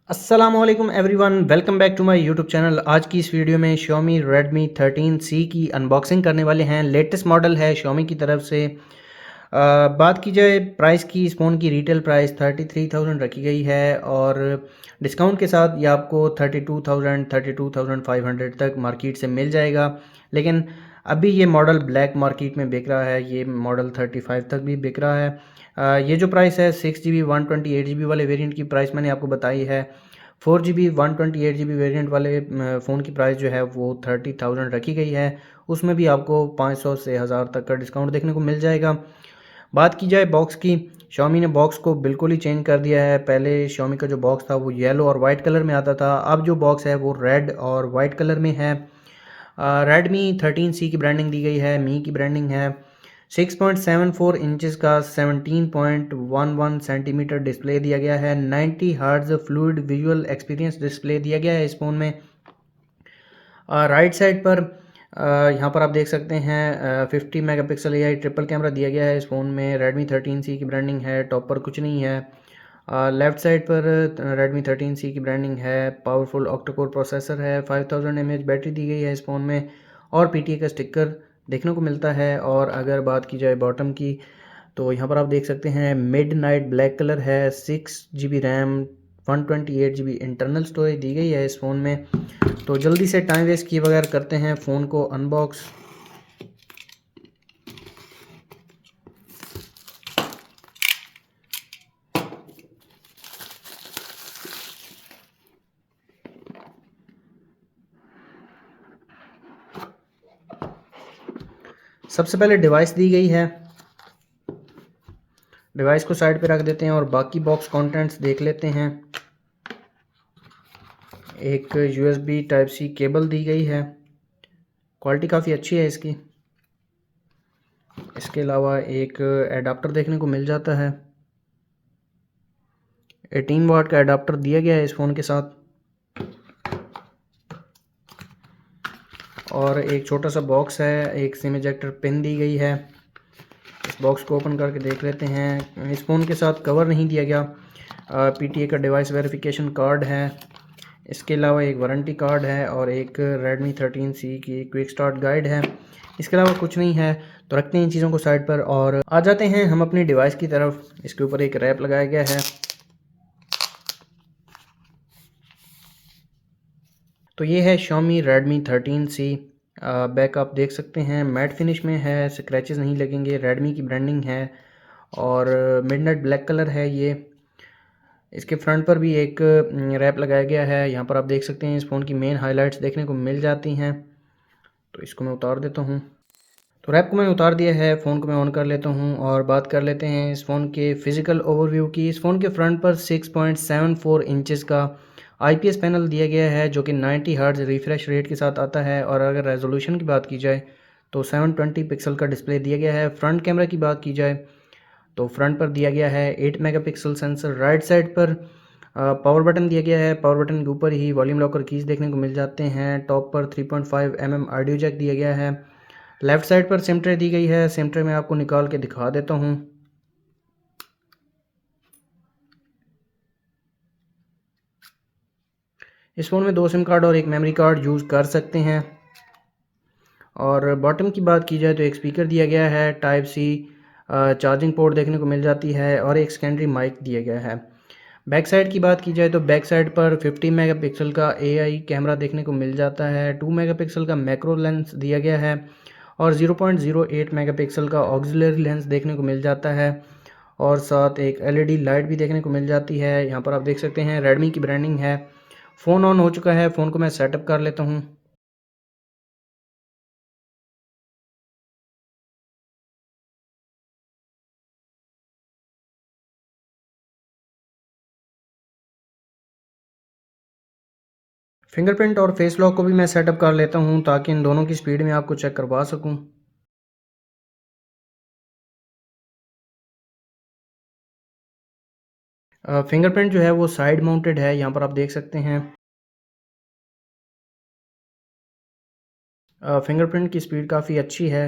अस्सलाम वालेकुम everyone, welcome back to my YouTube channel. आज की इस वीडियो में Xiaomi Redmi 13C की अनबॉक्सिंग करने वाले हैं। लेटेस्ट मॉडल है Xiaomi की तरफ से। बात की जाए प्राइस की, इस फ़ोन की रिटेल प्राइस 33,000 रखी गई है और डिस्काउंट के साथ ये आपको 32,000 32,500 तक मार्केट से मिल जाएगा। लेकिन अभी ये मॉडल ब्लैक मार्केट में बिक रहा है, ये मॉडल 35 तक भी बिक रहा है। ये जो प्राइस है 6GB 128GB वाले वेरिएंट की प्राइस मैंने आपको बताई है। 4GB 128GB वेरिएंट वाले फ़ोन की प्राइस जो है वो 30,000 रखी गई है। उसमें भी आपको 500 से 1000 तक का डिस्काउंट देखने को मिल जाएगा। बात की जाए बॉक्स की, Xiaomi ने बॉक्स को बिल्कुल ही चेंज कर दिया है। पहले Xiaomi का जो बॉक्स था वो येलो और वाइट कलर में आता था, अब जो बॉक्स है वो रेड और वाइट कलर में है। रेडमी 13C की ब्रांडिंग दी गई है, मी की ब्रांडिंग है। 6.74 इंचेस का 17.11 सेंटीमीटर डिस्प्ले दिया गया है। 90 hertz fluid visual experience display दिया गया है इस फ़ोन में। राइट साइड पर यहाँ पर आप देख सकते हैं 50 मेगापिक्सल एआई ट्रिपल कैमरा दिया गया है इस फ़ोन में। रेडमी 13C की ब्रांडिंग है, टॉप पर कुछ नहीं है। लेफ़्ट साइड पर रेडमी 13C की ब्रांडिंग है। पावरफुल ऑक्टा-कोर प्रोसेसर है, 5000 mAh बैटरी दी गई है इस फ़ोन में और पीटीए का स्टिकर देखने को मिलता है। और अगर बात की जाए बॉटम की, तो यहाँ पर आप देख सकते हैं मिडनाइट ब्लैक कलर है। 6GB RAM, 128GB internal storage दी गई है इस फ़ोन में। तो जल्दी से टाइम वेस्ट किए बगैर करते हैं फ़ोन को अनबॉक्स। सबसे पहले डिवाइस दी गई है, डिवाइस को साइड पे रख देते हैं और बाकी बॉक्स कंटेंट्स देख लेते हैं। एक USB टाइप सी केबल दी गई है, क्वालिटी काफ़ी अच्छी है इसकी। इसके अलावा एक एडाप्टर देखने को मिल जाता है, 18 वाट का एडाप्टर दिया गया है इस फ़ोन के साथ। और एक छोटा सा बॉक्स है, एक सिम इजेक्टर पिन दी गई है। इस बॉक्स को ओपन करके देख लेते हैं। इस फ़ोन के साथ कवर नहीं दिया गया। पीटीए का डिवाइस वेरिफिकेशन कार्ड है। इसके अलावा एक वारंटी कार्ड है और एक Redmi 13C की क्विक स्टार्ट गाइड है। इसके अलावा कुछ नहीं है। तो रखते हैं इन चीज़ों को साइड पर और आ जाते हैं हम अपनी डिवाइस की तरफ। इसके ऊपर एक रैप लगाया गया है। तो ये है Xiaomi Redmi 13C। बैक आप देख सकते हैं मैट फिनिश में है, स्क्रैचेस नहीं लगेंगे, रेडमी की ब्रांडिंग है और मिडनाइट ब्लैक कलर है ये। इसके फ्रंट पर भी एक रैप लगाया गया है। यहाँ पर आप देख सकते हैं इस फ़ोन की मेन हाइलाइट्स देखने को मिल जाती हैं। तो इसको मैं उतार देता हूँ। तो रैप को मैंने उतार दिया है, फ़ोन को मैं ऑन कर लेता हूँ और बात कर लेते हैं इस फ़ोन के फ़िज़िकल ओवरव्यू की। इस फ़ोन के फ्रंट पर 6.74 इंचेस का आईपीएस पैनल दिया गया है जो कि 90 हर्ट्ज़ रिफ्रेश रेट के साथ आता है। और अगर रेजोल्यूशन की बात की जाए तो 720 पिक्सल का डिस्प्ले दिया गया है। फ्रंट कैमरा की बात की जाए तो फ्रंट पर दिया गया है 8 मेगापिक्सल सेंसर। राइट साइड पर पावर बटन दिया गया है, पावर बटन के ऊपर ही वॉल्यूम लॉकर कीज़ देखने को मिल जाते हैं। टॉप पर 3.5 ऑडियो जैक दिया गया है। लेफ़्ट साइड पर सिम ट्रे दी गई है, सिम ट्रे मैं आपको निकाल के दिखा देता हूँ। इस फ़ोन में 2 सिम कार्ड और एक मेमोरी कार्ड यूज़ कर सकते हैं। और बॉटम की बात की जाए तो एक स्पीकर दिया गया है, टाइप सी चार्जिंग पोर्ट देखने को मिल जाती है और एक सेकेंडरी माइक दिया गया है। बैक साइड की बात की जाए तो बैक साइड पर 50 मेगापिक्सल का एआई कैमरा देखने को मिल जाता है। 2 मेगापिक्सल का मैक्रो लेंस दिया गया है और 0.08 मेगापिक्सल का ऑक्सिलरी लेंस देखने को मिल जाता है। और साथ एक एलईडी लाइट भी देखने को मिल जाती है। यहाँ पर आप देख सकते हैं रेडमी की ब्रांडिंग है। फ़ोन ऑन हो चुका है, फ़ोन को मैं सेटअप कर लेता हूँ। फिंगरप्रिंट और फेस लॉक को भी मैं सेटअप कर लेता हूँ ताकि इन दोनों की स्पीड में आपको चेक करवा सकूँ। फिंगरप्रिंट जो है वो साइड माउंटेड है, यहाँ पर आप देख सकते हैं। फिंगरप्रिंट की स्पीड काफ़ी अच्छी है।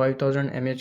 5000 mAh